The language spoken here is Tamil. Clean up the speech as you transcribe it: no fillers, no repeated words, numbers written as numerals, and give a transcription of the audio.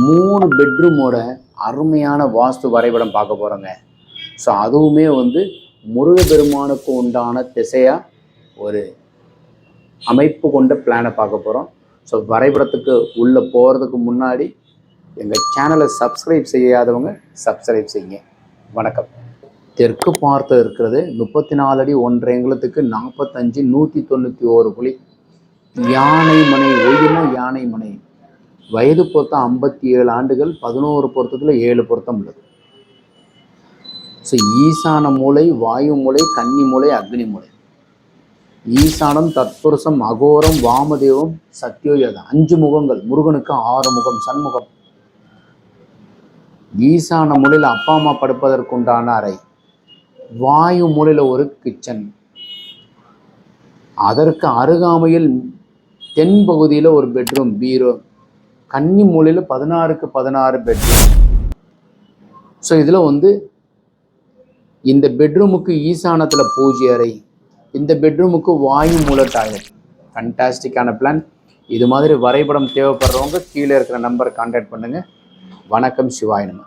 3 பெட்ரூமோட அருமையான வாஸ்து வரைபடம் பார்க்க போகிறோங்க. ஸோ அதுவுமே முருகப்பெருமானுக்கு உண்டான திசையாக ஒரு அமைப்பு கொண்ட பிளானை பார்க்க போகிறோம். ஸோ வரைபடத்துக்கு உள்ளே போகிறதுக்கு முன்னாடி எங்கள் சேனலை சப்ஸ்கிரைப் செய்யாதவங்க சப்ஸ்கிரைப் செய்யுங்க. வணக்கம். தெற்கு பார்த்து இருக்கிறது 34 அடி 1.5 அங்குலத்துக்கு 45 191 குழி. யானை மனை, ஒயினா யானை மனை. வயது பொருத்தம் 57 ஆண்டுகள், 11 பொருத்தத்தில் 7 பொருத்தம் உள்ளது. ஸோ ஈசான மூலை, வாயு மூலை, கன்னி மூலை, அக்னி மூலை. ஈசானம், தத்புருஷம், அகோரம், வாமதேவம், சத்யோஜதம். 5 முகங்கள். முருகனுக்கு 6 முகம், சண்முகம். ஈசான மூலையில் அப்பா அம்மா படுப்பதற்குண்டான அறை. வாயு மூலையில் ஒரு கிச்சன். அதற்கு அருகாமையில் தென் பகுதியில் ஒரு பெட்ரூம், பீரோ. கன்னி மூலையில் 16க்கு 16 பெட்ரூம். ஸோ இதில் இந்த பெட்ரூமுக்கு ஈசானத்தில் பூஜை அறை, இந்த பெட்ரூமுக்கு வாயு மூலை டாய்லெட். ஃபண்டாஸ்டிக்கான பிளான். இது மாதிரி வரைபடம் தேவைப்படுறவங்க கீழே இருக்கிற நம்பரை கான்டாக்ட் பண்ணுங்கள். வணக்கம். சிவாய நம.